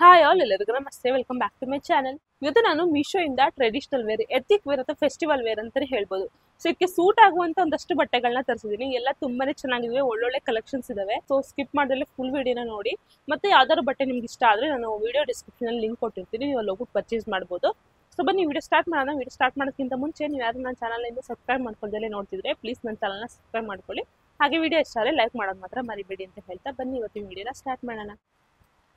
Hi all ಎಲ್ಲರಿಗೂ ನಮಸ್ತೆ, welcome back to my channel. ಇವತ್ತು ನಾನು ಮೀಶೋ ಇಂದ ಟ್ರೆಡಿಷನಲ್ ವೇರ್, ಎಥಿಕ್ ವೇರ್ ಅಥವಾ ಫೆಸ್ಟಿವಲ್ ವೇರ್ ಅಂತಾನೆ ಹೇಳ್ಬೋದು. ಸೊ ಇದಕ್ಕೆ ಸೂಟ್ ಆಗುವಂತ ಒಂದಷ್ಟು ಬಟ್ಟೆಗಳನ್ನ ತರಿಸಿದೀನಿ. ಎಲ್ಲ ತುಂಬಾನೇ ಚೆನ್ನಾಗಿವೆ, ಒಳ್ಳೊಳ್ಳೆ ಕಲೆಕ್ಷನ್ಸ್ ಇದಾವೆ. ಸೊ ಸ್ಕಿಪ್ ಮಾಡದಲ್ಲೇ ಫುಲ್ ವಿಡಿಯೋನ ನೋಡಿ. ಮತ್ತೆ ಯಾವ್ದಾದ್ರು ಬಟ್ಟೆ ನಿಮ್ಗೆ ಇಷ್ಟ ಆದ್ರೆ ನಾನು ವಿಡಿಯೋ ಡಿಸ್ಕ್ರಿಪ್ಷನ್ ಅಲ್ಲಿ ಲಿಂಕ್ ಕೊಟ್ಟಿರ್ತೀನಿ, ನೀವು ಅಲ್ಲಿ ಹೋಗಿ ಪರ್ಚೇಸ್ ಮಾಡ್ಬೋದು. ಸೊ ಬನ್ನಿ ವಿಡಿಯೋ ಸ್ಟಾರ್ಟ್ ಮಾಡೋಣ. ವಿಡಿಯೋ ಸ್ಟಾರ್ಟ್ ಮಾಡೋದಕ್ಕಿಂತ ಮುಂಚೆ ನೀವು ಯಾರು ನನ್ನ ಚಾನಲ್ ಇಂದ ಸಬ್ಸ್ಕ್ರೈಬ್ ಮಾಡ್ಕೊಂಡಲ್ಲೇ ನೋಡ್ತಿದ್ರೆ ಪ್ಲೀಸ್ ನನ್ನ ಚಾನಲ್ನ ಸಬ್ಸ್ಕ್ರೈಬ್ ಮಾಡ್ಕೊಳ್ಳಿ. ಹಾಗೆ ವಿಡಿಯೋ ಇಷ್ಟ ಆದರೆ ಲೈಕ್ ಮಾಡೋದು ಮಾತ್ರ ಮರಿಬೇಡಿ ಅಂತ ಹೇಳ್ತಾ ಬನ್ನಿ ಇವತ್ತಿನ ವಿಡಿಯೋನ ಸ್ಟಾರ್ಟ್ ಮಾಡೋಣ.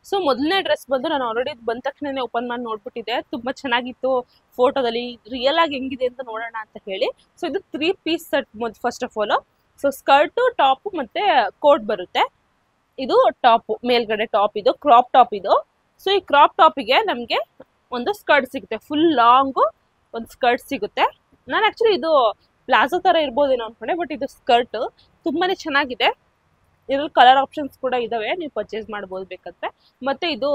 ಸೊ ಮೊದಲನೇ ಡ್ರೆಸ್ ಬಂದು ನಾನು ಆಲ್ರೆಡಿ ಬಂದ ತಕ್ಷಣನೇ ಓಪನ್ ಮಾಡಿ ನೋಡ್ಬಿಟ್ಟಿದ್ದೆ. ತುಂಬಾ ಚೆನ್ನಾಗಿತ್ತು ಫೋಟೋದಲ್ಲಿ, ರಿಯಲ್ ಆಗಿ ಹೆಂಗಿದೆ ಅಂತ ನೋಡೋಣ ಅಂತ ಹೇಳಿ. ಸೊ ಇದು 3 piece set first of all. So skirt, top ಮತ್ತೆ ಕೋಟ್ ಬರುತ್ತೆ. ಇದು ಟಾಪ್, ಮೇಲ್ಗಡೆ ಟಾಪ್, ಇದು ಕ್ರಾಪ್ ಟಾಪ್ ಇದು. ಸೊ ಈ ಕ್ರಾಪ್ ಟಾಪಿಗೆ ನಮಗೆ ಒಂದು ಸ್ಕರ್ಟ್ ಸಿಗುತ್ತೆ, ಫುಲ್ ಲಾಂಗು ಒಂದು ಸ್ಕರ್ಟ್ ಸಿಗುತ್ತೆ. ನಾನು ಆಕ್ಚುಲಿ ಇದು ಪ್ಲಾಜೋ ತರ ಇರ್ಬೋದೇನೋ ಅನ್ಕೊಂಡೆ, ಬಟ್ ಇದು ಸ್ಕರ್ಟ್ ತುಂಬಾನೇ ಚೆನ್ನಾಗಿದೆ. ಇದ್ರಲ್ಲಿ ಕಲರ್ ಆಪ್ಷನ್ಸ್ ಕೂಡ ಇದಾವೆ, ನೀವು ಪರ್ಚೇಸ್ ಮಾಡ್ಬೋದು ಬೇಕಂದ್ರೆ. ಮತ್ತೆ ಇದು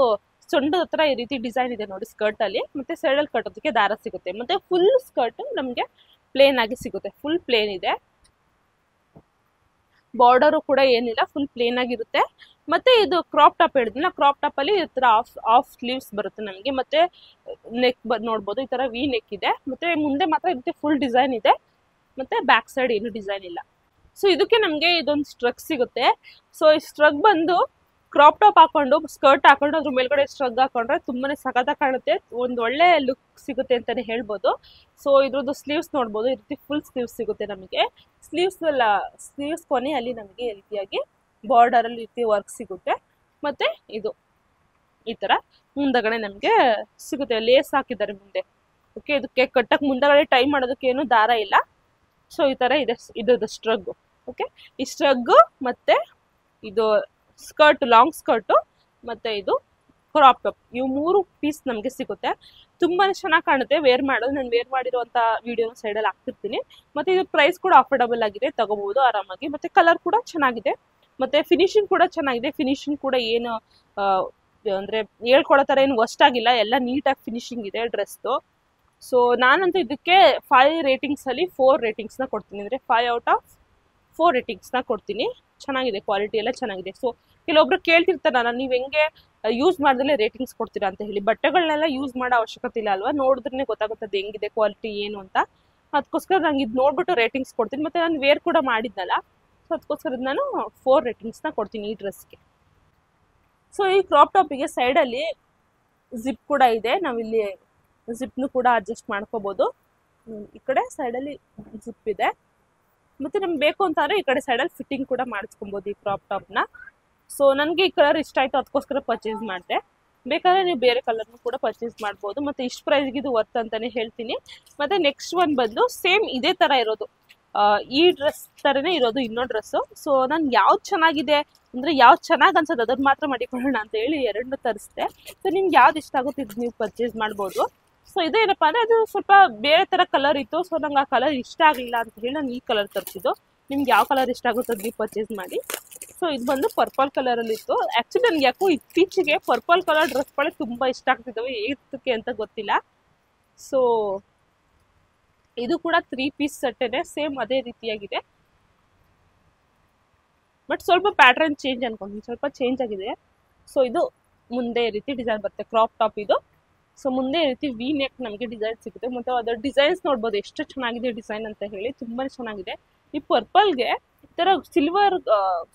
ಸೊಂಟದ ಹತ್ರ ಈ ರೀತಿ ಡಿಸೈನ್ ಇದೆ ನೋಡಿ ಸ್ಕರ್ಟ್ ಅಲ್ಲಿ. ಮತ್ತೆ ಸೈಡ್ ಅಲ್ಲಿ ಕಟ್ಟೋದಕ್ಕೆ ದಾರ ಸಿಗುತ್ತೆ. ಮತ್ತೆ ಫುಲ್ ಸ್ಕರ್ಟ್ ನಮ್ಗೆ ಪ್ಲೇನ್ ಆಗಿ ಸಿಗುತ್ತೆ, ಫುಲ್ ಪ್ಲೇನ್ ಇದೆ. ಬಾರ್ಡರು ಕೂಡ ಏನಿಲ್ಲ, ಫುಲ್ ಪ್ಲೇನ್ ಆಗಿರುತ್ತೆ. ಮತ್ತೆ ಇದು ಕ್ರಾಪ್ ಟಾಪ್ ಹೇಳಿದ್ನಲ್ಲ, ಕ್ರಾಪ್ ಟಾಪ್ ಅಲ್ಲಿ ಈ ತರ ಆಫ್ ಸ್ಲೀವ್ಸ್ ಬರುತ್ತೆ ನಮಗೆ. ಮತ್ತೆ ನೆಕ್ ನೋಡ್ಬೋದು, ಈ ತರ ವಿ ನೆಕ್ ಇದೆ. ಮತ್ತೆ ಮುಂದೆ ಮಾತ್ರ ಇದಕ್ಕೆ ಫುಲ್ ಡಿಸೈನ್ ಇದೆ, ಮತ್ತೆ ಬ್ಯಾಕ್ ಸೈಡ್ ಏನು ಡಿಸೈನ್ ಇಲ್ಲ. ಸೊ ಇದಕ್ಕೆ ನಮಗೆ ಇದೊಂದು ಸ್ಟ್ರಗ್ ಸಿಗುತ್ತೆ. ಸೊ ಈ ಸ್ಟ್ರಗ್ ಬಂದು ಕ್ರಾಪ್ ಟಾಪ್ ಹಾಕೊಂಡು ಸ್ಕರ್ಟ್ ಹಾಕೊಂಡು ಅದ್ರ ಮೇಲ್ಗಡೆ ಸ್ಟ್ರಗ್ ಹಾಕೊಂಡ್ರೆ ತುಂಬಾನೇ ಸಖತ್ತಾಗಿ ಕಾಣುತ್ತೆ, ಒಂದು ಒಳ್ಳೆ ಲುಕ್ ಸಿಗುತ್ತೆ ಅಂತಾನೆ ಹೇಳ್ಬೋದು. ಸೊ ಇದ್ರದ್ದು ಸ್ಲೀವ್ಸ್ ನೋಡ್ಬೋದು, ಈ ರೀತಿ ಫುಲ್ ಸ್ಲೀವ್ಸ್ ಸಿಗುತ್ತೆ ನಮಗೆ. ಸ್ಲೀವ್ಸ್ ಕೊನೆಯಲ್ಲಿ ನಮಗೆ ಈ ರೀತಿಯಾಗಿ ಬಾರ್ಡರ್ ಅಲ್ಲಿ ರೀತಿ ವರ್ಕ್ ಸಿಗುತ್ತೆ. ಮತ್ತೆ ಇದು ಈ ತರ ಮುಂದಗಡೆ ನಮಗೆ ಸಿಗುತ್ತೆ, ಲೇಸ್ ಹಾಕಿದ್ದಾರೆ ಮುಂದೆ. ಓಕೆ, ಇದಕ್ಕೆ ಕಟ್ಟಕ್ ಮುಂದಗಡೆ ಟೈ ಮಾಡೋದಕ್ಕೆ ಏನು ದಾರ ಇಲ್ಲ. ಸೊ ಈ ತರ ಇದೆ ಇದ್ರದ್ದು ಸ್ಟ್ರಗ್. ಓಕೆ, ಈ ಸ್ಟ್ರಗ್ ಮತ್ತೆ ಇದು ಸ್ಕರ್ಟ್, ಲಾಂಗ್ ಸ್ಕರ್ಟ್ ಮತ್ತೆ ಇದು ಕ್ರಾಪ್ ಟಾಪ್, ಇವು 3 ಪೀಸ್ ನಮಗೆ ಸಿಗುತ್ತೆ. ತುಂಬಾನೇ ಚೆನ್ನಾಗಿ ಕಾಣುತ್ತೆ ವೇರ್ ಮಾಡೋದು. ನಾನು ವೇರ್ ಮಾಡಿರುವಂತ ವಿಡಿಯೋ ಸೈಡಲ್ಲಿ ಹಾಕ್ತಿರ್ತೀನಿ. ಮತ್ತೆ ಇದು ಪ್ರೈಸ್ ಕೂಡ ಅಫೋರ್ಡಬಲ್ ಆಗಿದೆ, ತಗೋಬಹುದು ಆರಾಮಾಗಿ. ಮತ್ತೆ ಕಲರ್ ಕೂಡ ಚೆನ್ನಾಗಿದೆ, ಮತ್ತೆ ಫಿನಿಶಿಂಗ್ ಕೂಡ ಚೆನ್ನಾಗಿದೆ. ಫಿನಿಶಿಂಗ್ ಕೂಡ ಏನು ಅಂದ್ರೆ ಹೇಳ್ಕೊಡೋ ತರ ಏನು ವರ್ಸ್ಟ್ ಆಗಿಲ್ಲ, ಎಲ್ಲ ನೀಟಾಗಿ ಫಿನಿಶಿಂಗ್ ಇದೆ ಡ್ರೆಸ್ದು. ಸೊ ನಾನಂತೂ ಇದಕ್ಕೆ 5 ರೇಟಿಂಗ್ಸ್ ಅಲ್ಲಿ 4 ರೇಟಿಂಗ್ಸ್ ನ ಕೊಡ್ತೀನಿ, ಅಂದ್ರೆ 5 ಔಟ್ ಆಫ್ 4 ರೇಟಿಂಗ್ಸ್ ನ ಕೊಡ್ತೀನಿ. ಚೆನ್ನಾಗಿದೆ, ಕ್ವಾಲಿಟಿ ಎಲ್ಲ ಚೆನ್ನಾಗಿದೆ. ಸೊ ಕೆಲವೊಬ್ರು ಕೇಳ್ತಿರ್ತಾರ, ನಾನು ನೀವು ಹೆಂಗೆ ಯೂಸ್ ಮಾಡಿದ್ರೆ ರೇಟಿಂಗ್ಸ್ ಕೊಡ್ತೀರಾ ಅಂತ ಹೇಳಿ. ಬಟ್ಟೆಗಳನ್ನೆಲ್ಲ ಯೂಸ್ ಮಾಡೋ ಅವಶ್ಯಕತೆ ಇಲ್ಲ ಅಲ್ವಾ, ನೋಡಿದ್ರೆ ಗೊತ್ತಾಗುತ್ತದೆ ಹೆಂಗಿದೆ ಕ್ವಾಲಿಟಿ ಏನು ಅಂತ. ಅದಕ್ಕೋಸ್ಕರ ನಂಗೆ ಇದು ನೋಡ್ಬಿಟ್ಟು ರೇಟಿಂಗ್ಸ್ ಕೊಡ್ತೀನಿ. ಮತ್ತೆ ನಾನು ವೇರ್ ಕೂಡ ಮಾಡಿದ್ನಲ್ಲ, ಸೊ ಅದಕ್ಕೋಸ್ಕರ ನಾನು 4 ರೇಟಿಂಗ್ಸ್ ನ ಕೊಡ್ತೀನಿ ಈ ಡ್ರೆಸ್ಗೆ. ಸೊ ಈ ಕ್ರಾಪ್ ಟಾಪಿಗೆ ಸೈಡಲ್ಲಿ ಜಿಪ್ ಕೂಡ ಇದೆ, ನಾವಿಲ್ಲಿ ಜಿಪ್ನು ಕೂಡ ಅಡ್ಜಸ್ಟ್ ಮಾಡ್ಕೋಬಹುದು. ಈ ಕಡೆ ಸೈಡಲ್ಲಿ ಜಿಪ್ ಇದೆ. ಮತ್ತೆ ನಮ್ಗೆ ಬೇಕು ಅಂತಂದ್ರೆ ಈ ಕಡೆ ಸೈಡಲ್ಲಿ ಫಿಟ್ಟಿಂಗ್ ಕೂಡ ಮಾಡಿಸ್ಕೊಬಹುದು ಈ ಕ್ರಾಪ್ ಟಾಪ್ನ. ಸೊ ನನಗೆ ಈ ಕಲರ್ ಇಷ್ಟ ಆಯ್ತು, ಅದಕ್ಕೋಸ್ಕರ ಪರ್ಚೇಸ್ ಮಾಡಿದೆ. ಬೇಕಾದ್ರೆ ನೀವು ಬೇರೆ ಕಲರ್ನು ಕೂಡ ಪರ್ಚೇಸ್ ಮಾಡ್ಬೋದು. ಮತ್ತೆ ಇಷ್ಟು ಪ್ರೈಸ್ಗೆ ಇದು ವರ್ತ್ ಅಂತಾನೆ ಹೇಳ್ತೀನಿ. ಮತ್ತೆ ನೆಕ್ಸ್ಟ್ ಒನ್ ಬಂದು ಸೇಮ್ ಇದೇ ತರ ಇರೋದು, ಈ ಡ್ರೆಸ್ ತರನೇ ಇರೋದು ಇನ್ನೊಂದು ಡ್ರೆಸ್. ಸೊ ನನ್ಗೆ ಯಾವ್ದು ಚೆನ್ನಾಗಿದೆ ಅಂದ್ರೆ ಯಾವ್ದು ಚೆನ್ನಾಗಿ ಅನ್ಸೋದು ಅದನ್ನ ಮಾತ್ರ ಮಾಡಿಕೊಳ್ಳೋಣ ಅಂತ ಹೇಳಿ 2 ತರಿಸಿದೆ. ಸೊ ನಿಮ್ಗೆ ಯಾವ್ದು ಇಷ್ಟ ಆಗುತ್ತೆ ಇದು ನೀವು ಪರ್ಚೇಸ್ ಮಾಡ್ಬೋದು. ಸೊ ಇದೇನಪ್ಪ ಅಂದ್ರೆ ಅದು ಸ್ವಲ್ಪ ಬೇರೆ ತರ ಕಲರ್ ಇತ್ತು. ಸೊ ನಂಗೆ ಆ ಕಲರ್ ಇಷ್ಟ ಆಗಲಿಲ್ಲ ಅಂತ ಹೇಳಿ ನಾನು ಈ ಕಲರ್ ತರಿಸಿದ್ದು. ನಿಮ್ಗೆ ಯಾವ ಕಲರ್ ಇಷ್ಟ ಆಗುತ್ತೆ ಅದು ನೀವು ಪರ್ಚೇಸ್ ಮಾಡಿ. ಸೊ ಇದು ಬಂದು ಪರ್ಪಲ್ ಕಲರ್ ಅಲ್ಲಿ ಇತ್ತು. ಆಕ್ಚುಲಿ ನನ್ಗೆ ಯಾಕೋ ಇತ್ತೀಚೆಗೆ ಪರ್ಪಲ್ ಕಲರ್ ಡ್ರೆಸ್ಗಳೇ ತುಂಬಾ ಇಷ್ಟ ಆಗ್ತಿದ್ದಾವೆ, ಏತಕ್ಕೆ ಅಂತ ಗೊತ್ತಿಲ್ಲ. ಸೊ ಇದು ಕೂಡ 3 ಪೀಸ್ ಸೆಟ್ಟೇನೆ, ಸೇಮ್ ಅದೇ ರೀತಿಯಾಗಿದೆ. ಬಟ್ ಸ್ವಲ್ಪ ಪ್ಯಾಟರ್ನ್ ಚೇಂಜ್ ಅನ್ಕೊಂತೀನಿ, ಸ್ವಲ್ಪ ಚೇಂಜ್ ಆಗಿದೆ. ಸೊ ಇದು ಮುಂದೆ ಈ ರೀತಿ ಡಿಸೈನ್ ಬರುತ್ತೆ, ಕ್ರಾಪ್ ಟಾಪ್ ಇದು. ಸೊ ಮುಂದೆ ಈ ರೀತಿ ವಿ ನೆಕ್ ನಮಗೆ ಡಿಸೈನ್ ಸಿಗುತ್ತೆ. ಮತ್ತೆ ಅದರ ಡಿಸೈನ್ಸ್ ನೋಡ್ಬೋದು ಎಷ್ಟು ಚೆನ್ನಾಗಿದೆ ಡಿಸೈನ್ ಅಂತ ಹೇಳಿ, ತುಂಬಾನೇ ಚೆನ್ನಾಗಿದೆ. ಈ ಪರ್ಪಲ್ಗೆ ಈ ತರ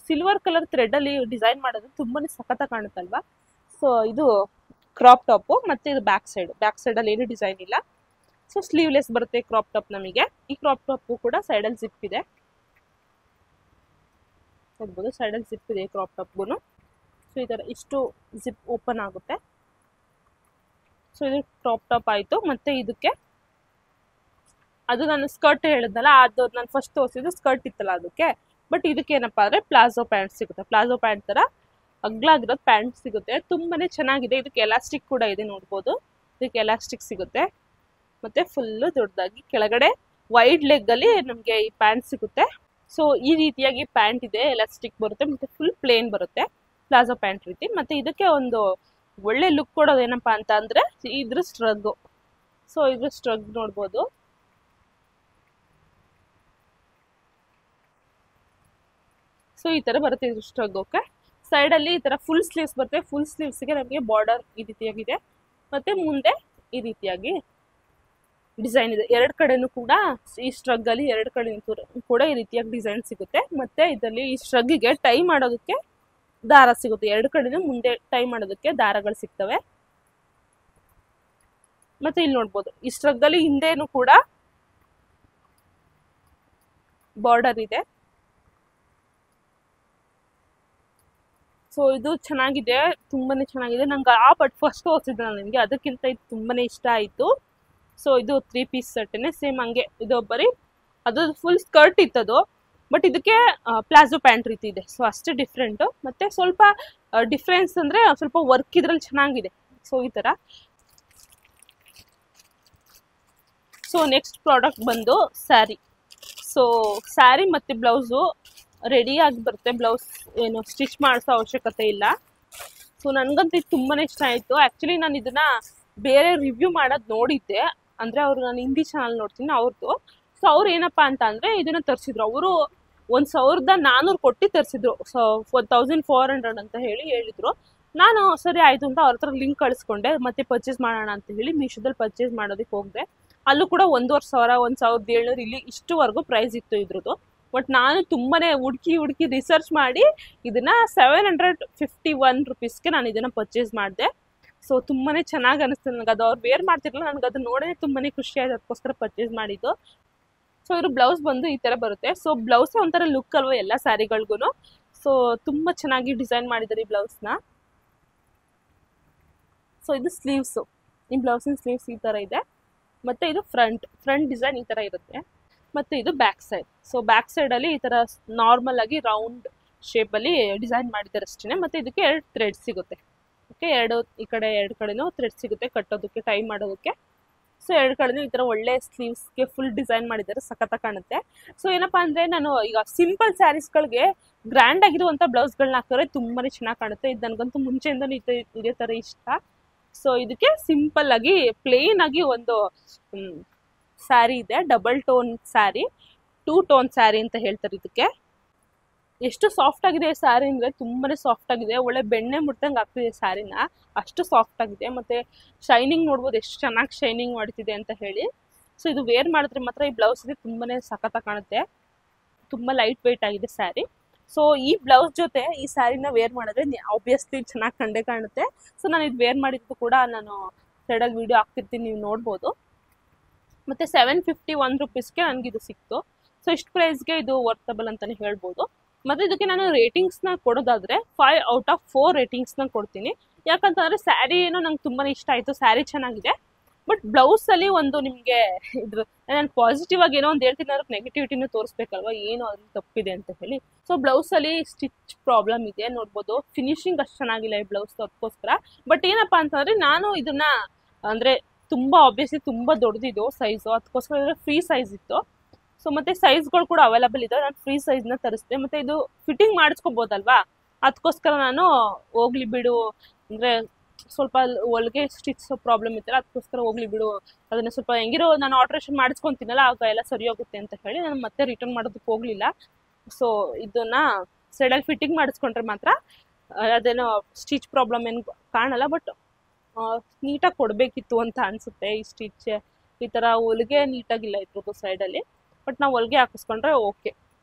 ಸಿಲ್ವರ್ ಕಲರ್ ಥ್ರೆಡ್ ಅಲ್ಲಿ ಡಿಸೈನ್ ಮಾಡೋದು ತುಂಬಾನೇ ಸಖತ್ತಾಗಿ ಕಾಣುತ್ತಲ್ವಾ. ಸೊ ಇದು ಕ್ರಾಪ್ ಟಾಪ್, ಮತ್ತೆ ಇದು ಬ್ಯಾಕ್ ಸೈಡ್ ಅಲ್ಲಿ ಏನು ಡಿಸೈನ್ ಇಲ್ಲ. ಸೊ ಸ್ಲೀವ್ಲೆಸ್ ಬರುತ್ತೆ ಕ್ರಾಪ್ ಟಾಪ್ ನಮಗೆ. ಈ ಕ್ರಾಪ್ ಟಾಪ್ ಕೂಡ ಸೈಡಲ್ಲಿ ಜಿಪ್ ಇದೆ, ನೋಡ್ಬೋದು ಸೈಡಲ್ಲಿ ಜಿಪ್ ಇದೆ ಕ್ರಾಪ್ ಟಾಪ್ಗೂ. ಸೊ ಈ ತರ ಇಷ್ಟು ಜಿಪ್ ಓಪನ್ ಆಗುತ್ತೆ. ಸೊ ಇದು ಕ್ರಾಪ್ ಟಾಪ್ ಆಯ್ತು. ಮತ್ತೆ ಇದಕ್ಕೆ ಅದು ನಾನು ಸ್ಕರ್ಟ್ ಹೇಳಿದ್ನಲ್ಲ, ಅದು ನಾನು ಫಸ್ಟ್ ತೋರಿಸಿದ್ದು ಸ್ಕರ್ಟ್ ಇತ್ತಲ್ಲ ಅದಕ್ಕೆ. ಬಟ್ ಇದಕ್ಕೆ ಏನಪ್ಪಾ ಅಂದ್ರೆ ಪ್ಲಾಜೋ ಪ್ಯಾಂಟ್ ಸಿಗುತ್ತೆ, ಪ್ಲಾಜೋ ಪ್ಯಾಂಟ್ ತರ ಅಗ್ಲಾಗಿರೋದು ಪ್ಯಾಂಟ್ ಸಿಗುತ್ತೆ. ತುಂಬಾನೇ ಚೆನ್ನಾಗಿದೆ. ಇದಕ್ಕೆ ಎಲಾಸ್ಟಿಕ್ ಕೂಡ ಇದೆ, ನೋಡ್ಬೋದು ಇದಕ್ಕೆ ಎಲಾಸ್ಟಿಕ್ ಸಿಗುತ್ತೆ. ಮತ್ತೆ ಫುಲ್ಲು ದೊಡ್ಡದಾಗಿ ಕೆಳಗಡೆ ವೈಡ್ ಲೆಗ್ ಅಲ್ಲಿ ನಮಗೆ ಈ ಪ್ಯಾಂಟ್ ಸಿಗುತ್ತೆ. ಸೊ ಈ ರೀತಿಯಾಗಿ ಪ್ಯಾಂಟ್ ಇದೆ, ಎಲಾಸ್ಟಿಕ್ ಬರುತ್ತೆ. ಮತ್ತೆ ಫುಲ್ ಪ್ಲೇನ್ ಬರುತ್ತೆ, ಪ್ಲಾಜೋ ಪ್ಯಾಂಟ್ ರೀತಿ. ಮತ್ತೆ ಇದಕ್ಕೆ ಒಂದು ಒಳ್ಳೆ ಲುಕ್ ಕೊಡೋದು ಏನಪ್ಪಾ ಅಂತ ಅಂದ್ರೆ ಇದ್ರ ಸ್ಟ್ರಗ್. ಸೊ ಇದ್ರ ಸ್ಟ್ರಗ್ ನೋಡ್ಬೋದು, ಸೊ ಈ ತರ ಬರುತ್ತೆ ಇದ್ರ ಸ್ಟ್ರಗ್. ಓಕೆ, ಸೈಡಲ್ಲಿ ಈ ಥರ ಫುಲ್ ಸ್ಲೀವ್ಸ್ ಬರುತ್ತೆ. ಫುಲ್ ಸ್ಲೀವ್ಸ್ಗೆ ನಮಗೆ ಬಾರ್ಡರ್ ಈ ರೀತಿಯಾಗಿದೆ, ಮತ್ತು ಮುಂದೆ ಈ ರೀತಿಯಾಗಿ ಡಿಸೈನ್ ಇದೆ. ಎರಡು ಕಡೆನೂ ಕೂಡ ಈ ಸ್ಟ್ರಗ್ಗಲ್ಲಿ ಎರಡು ಕಡೆ ಕೂಡ ಈ ರೀತಿಯಾಗಿ ಡಿಸೈನ್ ಸಿಗುತ್ತೆ. ಮತ್ತು ಇದರಲ್ಲಿ ಈ ಸ್ಟ್ರಗ್ಗಿಗೆ ಟೈ ಮಾಡೋದಕ್ಕೆ ದಾರ ಸಿಗುತ್ತೆ. ಎರಡು ಕಡೆನೂ ಮುಂದೆ ಟೈ ಮಾಡೋದಕ್ಕೆ ದಾರಗಳು ಸಿಗ್ತವೆ. ಮತ್ತು ಇಲ್ಲಿ ನೋಡ್ಬೋದು ಈ ಸ್ಟ್ರಗ್ಗಲ್ಲಿ ಹಿಂದೆನೂ ಕೂಡ ಬಾರ್ಡರ್ ಇದೆ. ಸೊ ಇದು ಚೆನ್ನಾಗಿದೆ, ತುಂಬಾನೇ ಚೆನ್ನಾಗಿದೆ. ನಂಗೆ ಆ ಬಟ್ ಫಸ್ಟ್ ತೋರಿಸಿದ್ದೆ ನಾನು ನಿಮಗೆ, ಅದಕ್ಕಿಂತ ಇದು ತುಂಬಾನೇ ಇಷ್ಟ ಆಯಿತು. ಸೊ ಇದು 3 ಪೀಸ್ ಸೆಟ್ಟೇ ಸೇಮ್ ಹಂಗೆ. ಇದು ಬರೀ ಅದು ಫುಲ್ ಸ್ಕರ್ಟ್ ಇತ್ತದು, ಬಟ್ ಇದಕ್ಕೆ ಪ್ಲಾಜೋ ಪ್ಯಾಂಟ್ ರೀತಿ ಇದೆ. ಸೊ ಅಷ್ಟೇ ಡಿಫ್ರೆಂಟು. ಮತ್ತು ಸ್ವಲ್ಪ ಡಿಫ್ರೆನ್ಸ್ ಅಂದರೆ ಸ್ವಲ್ಪ ವರ್ಕ್ ಇದ್ರಲ್ಲಿ ಚೆನ್ನಾಗಿದೆ. ಸೊ ಈ ಥರ. ಸೊ ನೆಕ್ಸ್ಟ್ ಪ್ರಾಡಕ್ಟ್ ಬಂದು ಸ್ಯಾರಿ. ಸೊ ಸ್ಯಾರಿ ಮತ್ತು ಬ್ಲೌಸು ರೆಡಿಯಾಗಿ ಬರುತ್ತೆ. ಬ್ಲೌಸ್ ಏನು ಸ್ಟಿಚ್ ಮಾಡಿಸೋ ಅವಶ್ಯಕತೆ ಇಲ್ಲ. ಸೊ ನನಗಂತೂ ಇದು ತುಂಬಾ ಇಷ್ಟ ಆಯಿತು. ಆ್ಯಕ್ಚುಲಿ ನಾನು ಇದನ್ನು ಬೇರೆ ರಿವ್ಯೂ ಮಾಡೋದು ನೋಡಿದ್ದೆ, ಅಂದರೆ ಅವರು ನಾನು ಹಿಂದಿ ಚಾನಲ್ ನೋಡ್ತೀನಿ ಅವ್ರದ್ದು. ಸೊ ಅವ್ರು ಏನಪ್ಪ ಅಂತ ಅಂದರೆ ಇದನ್ನು ತರಿಸಿದ್ರು. ಅವರು 1400 ಕೊಟ್ಟು ತರಿಸಿದ್ರು. ಸೊ 1400 ಅಂತ ಹೇಳಿದ್ರು. ನಾನು ಸರಿ ಆಯಿತು ಅಂತ ಅವ್ರ ಹತ್ರ ಲಿಂಕ್ ಕಳಿಸ್ಕೊಂಡೆ, ಮತ್ತೆ ಪರ್ಚೇಸ್ ಮಾಡೋಣ ಅಂತ ಹೇಳಿ ಮೀಶೋದಲ್ಲಿ ಪರ್ಚೇಸ್ ಮಾಡೋದಕ್ಕೆ ಹೋಗಿದೆ. ಅಲ್ಲೂ ಕೂಡ 1500, 1700 ಇಲ್ಲಿ ಇಷ್ಟುವರೆಗೂ ಪ್ರೈಸ್ ಇತ್ತು ಇದ್ರದ್ದು. ಬಟ್ ನಾನು ತುಂಬಾ ಹುಡುಕಿ ರಿಸರ್ಚ್ ಮಾಡಿ ಇದನ್ನು 751 ರುಪೀಸ್ಗೆ ನಾನು ಇದನ್ನು ಪರ್ಚೇಸ್ ಮಾಡಿದೆ. ಸೊ ತುಂಬಾ ಚೆನ್ನಾಗಿ ಅನಿಸ್ತು ನನಗೆ. ಅದು ಅವ್ರು ವೇರ್ ಮಾಡ್ತಿರಲಿಲ್ಲ, ನನಗೆ ಅದು ನೋಡೇ ತುಂಬಾ ಖುಷಿ ಆಯ್ತು, ಅದಕ್ಕೋಸ್ಕರ ಪರ್ಚೇಸ್ ಮಾಡಿದ್ದು. ಸೊ ಇದ್ರ ಬ್ಲೌಸ್ ಬಂದು ಈ ಥರ ಬರುತ್ತೆ. ಸೊ ಬ್ಲೌಸೇ ಒಂಥರ ಲುಕ್ ಅಲ್ವ ಎಲ್ಲ ಸ್ಯಾರಿಗಳಿಗೂ. ಸೊ ತುಂಬ ಚೆನ್ನಾಗಿ ಡಿಸೈನ್ ಮಾಡಿದ್ದಾರೆ ಈ ಬ್ಲೌಸ್ನ. ಸೊ ಇದು ಸ್ಲೀವ್ಸು, ಈ ಬ್ಲೌಸಿನ ಸ್ಲೀವ್ಸ್ ಈ ಥರ ಇದೆ. ಮತ್ತು ಇದು ಫ್ರಂಟ್ ಡಿಸೈನ್ ಈ ಥರ ಇರುತ್ತೆ. ಮತ್ತು ಇದು ಬ್ಯಾಕ್ ಸೈಡ್. ಸೊ ಬ್ಯಾಕ್ ಸೈಡಲ್ಲಿ ಈ ಥರ ನಾರ್ಮಲ್ ಆಗಿ ರೌಂಡ್ ಶೇಪಲ್ಲಿ ಡಿಸೈನ್ ಮಾಡಿದ್ದಾರೆ ಅಷ್ಟೇ. ಮತ್ತು ಇದಕ್ಕೆ 2 ಥ್ರೆಡ್ ಸಿಗುತ್ತೆ. ಓಕೆ, ಈ ಕಡೆ ಎರಡು ಕಡೆನೂ ಥ್ರೆಡ್ ಸಿಗುತ್ತೆ ಕಟ್ಟೋದಕ್ಕೆ, ಟೈ ಮಾಡೋದಕ್ಕೆ. ಸೊ ಎರಡು ಕಡೆನೂ ಈ ಥರ ಒಳ್ಳೆ ಸ್ಲೀವ್ಸ್ಗೆ ಫುಲ್ ಡಿಸೈನ್ ಮಾಡಿದ್ದಾರೆ, ಸಖತ್ತಾಗಿ ಕಾಣುತ್ತೆ. ಸೊ ಏನಪ್ಪ ಅಂದರೆ ನಾನು ಈಗ ಸಿಂಪಲ್ ಸ್ಯಾರೀಸ್ಗಳಿಗೆ ಗ್ರ್ಯಾಂಡ್ ಆಗಿರುವಂಥ ಬ್ಲೌಸ್ಗಳನ್ನ ಹಾಕಿದ್ರೆ ತುಂಬಾ ಚೆನ್ನಾಗಿ ಕಾಣುತ್ತೆ. ಇದು ನನಗಂತೂ ಮುಂಚೆಯಿಂದಲೂ ಇದೇ ಥರ ಇಷ್ಟ. ಸೊ ಇದಕ್ಕೆ ಸಿಂಪಲ್ ಆಗಿ ಪ್ಲೇನ್ ಆಗಿ ಒಂದು ಸ್ಯಾರಿ ಇದೆ, double tone sari, 2 tone sari ಅಂತ ಹೇಳ್ತಾರೆ ಇದಕ್ಕೆ. ಎಷ್ಟು ಸಾಫ್ಟ್ ಆಗಿದೆ ಸ್ಯಾರಿ ಅಂದರೆ ತುಂಬಾ ಸಾಫ್ಟ್ ಆಗಿದೆ. ಒಳ್ಳೆ ಬೆಣ್ಣೆ ಮುಟ್ಟಂಗೆ ಆಗ್ತಿದೆ ಸ್ಯಾರಿನ, ಅಷ್ಟು ಸಾಫ್ಟ್ ಆಗಿದೆ. ಮತ್ತು ಶೈನಿಂಗ್ ನೋಡ್ಬೋದು ಎಷ್ಟು ಚೆನ್ನಾಗಿ ಶೈನಿಂಗ್ ಮಾಡ್ತಿದೆ ಅಂತ ಹೇಳಿ. ಸೊ ಇದು ವೇರ್ ಮಾಡಿದ್ರೆ ಮಾತ್ರ ಈ ಬ್ಲೌಸ್ ಇದೆ ತುಂಬಾ ಸಖತ್ತಾಗಿ ಕಾಣುತ್ತೆ. ತುಂಬ ಲೈಟ್ ವೆಯ್ಟ್ ಆಗಿದೆ ಸ್ಯಾರಿ. ಸೊ ಈ ಬ್ಲೌಸ್ ಜೊತೆ ಈ ಸ್ಯಾರಿನ ವೇರ್ ಮಾಡಿದ್ರೆ ಆಬ್ವಿಯಸ್ಲಿ ಚೆನ್ನಾಗಿ ಕಂಡೇ ಕಾಣುತ್ತೆ. ಸೊ ನಾನು ಇದು ವೇರ್ ಮಾಡಿದ್ದು ಕೂಡ ನಾನು ಸೈಡಲ್ಲಿ ವೀಡಿಯೋ ಹಾಕ್ತಿರ್ತೀನಿ, ನೀವು ನೋಡ್ಬೋದು. ಮತ್ತು 751 ರುಪೀಸ್ಗೆ ನನಗಿದು ಸಿಕ್ತು. ಸೊ ಇಷ್ಟು ಪ್ರೈಸ್ಗೆ ಇದು ವರ್ತಬಲ್ ಅಂತಲೇ ಹೇಳ್ಬೋದು. ಮತ್ತು ಇದಕ್ಕೆ ನಾನು ರೇಟಿಂಗ್ಸ್ನ ಕೊಡೋದಾದರೆ 5 ಔಟ್ ಆಫ್ 4 ರೇಟಿಂಗ್ಸ್ನ ಕೊಡ್ತೀನಿ. ಯಾಕಂತಂದರೆ ಸ್ಯಾರಿ ಏನೋ ನಂಗೆ ತುಂಬಾ ಇಷ್ಟ ಆಯಿತು, ಸ್ಯಾರಿ ಚೆನ್ನಾಗಿದೆ. ಬಟ್ ಬ್ಲೌಸಲ್ಲಿ ಒಂದು ನಿಮಗೆ ಇದ್ರ ನಾನು ಪಾಸಿಟಿವ್ ಆಗಿ ಏನೋ ಒಂದು ಹೇಳ್ತೀನಿ, ಅದಕ್ಕೆ ನೆಗೆಟಿವಿಟಿನೂ ತೋರಿಸ್ಬೇಕಲ್ವ, ಏನು ಅದ್ರ ತಪ್ಪಿದೆ ಅಂತ ಹೇಳಿ. ಸೊ ಬ್ಲೌಸಲ್ಲಿ ಸ್ಟಿಚ್ ಪ್ರಾಬ್ಲಮ್ ಇದೆ ನೋಡ್ಬೋದು. ಫಿನಿಶಿಂಗ್ ಅಷ್ಟು ಚೆನ್ನಾಗಿಲ್ಲ ಈ ಬ್ಲೌಸ್, ಅದಕ್ಕೋಸ್ಕರ. ಬಟ್ ಏನಪ್ಪ ಅಂತಂದರೆ ನಾನು ಇದನ್ನು ಅಂದರೆ ತುಂಬ ಆಬ್ವಿಯಸ್ಲಿ ತುಂಬ ದೊಡ್ಡದಿದ್ದು ಸೈಜು, ಅದಕ್ಕೋಸ್ಕರ ಫ್ರೀ ಸೈಜ್ ಇತ್ತು. ಸೊ ಮತ್ತು ಸೈಜ್ಗಳು ಕೂಡ ಅವೈಲಬಲ್ ಇದೆ, ನಾನು ಫ್ರೀ ಸೈಜ್ನ ತರಿಸಿದೆ. ಮತ್ತು ಇದು ಫಿಟ್ಟಿಂಗ್ ಮಾಡಿಸ್ಕೋಬೋದಲ್ವಾ, ಅದಕ್ಕೋಸ್ಕರ ನಾನು ಹೋಗ್ಲಿ ಬಿಡು, ಅಂದರೆ ಸ್ವಲ್ಪ ಒಳಗೆ ಸ್ಟಿಚ್ ಪ್ರಾಬ್ಲಮ್ ಇತ್ತಲ್ಲ, ಅದಕ್ಕೋಸ್ಕರ ಹೋಗ್ಲಿ ಬಿಡು, ಅದನ್ನು ಸ್ವಲ್ಪ ಹೆಂಗಿರೋ ನಾನು ಆಲ್ಟ್ರೇಷನ್ ಮಾಡಿಸ್ಕೊತೀನಲ್ಲ ಆಗ ಎಲ್ಲ ಸರಿ ಹೋಗುತ್ತೆ ಅಂತ ಹೇಳಿ ನಾನು ಮತ್ತೆ ರಿಟರ್ನ್ ಮಾಡೋದಕ್ಕೆ ಹೋಗಲಿಲ್ಲ. ಸೊ ಇದನ್ನು ಸೈಡಲ್ಲಿ ಫಿಟ್ಟಿಂಗ್ ಮಾಡಿಸ್ಕೊಂಡ್ರೆ ಮಾತ್ರ ಅದೇನೋ ಸ್ಟಿಚ್ ಪ್ರಾಬ್ಲಮ್ ಏನು ಕಾಣಲ್ಲ. ಬಟ್ ನೀಟಾಗಿ ಕೊಡಬೇಕಿತ್ತು ಅಂತ ಅನಿಸುತ್ತೆ. ಈ ಸ್ಟಿಚ್ ಈ ಥರ ಹೊಲಿಗೆ ನೀಟಾಗಿಲ್ಲ ಇದ್ರದ್ದು ಸೈಡಲ್ಲಿ. ಬಟ್ ನಾವು ಹೊಲಿಗೆ ಹಾಕಿಸ್ಕೊಂಡ್ರೆ ಓಕೆ,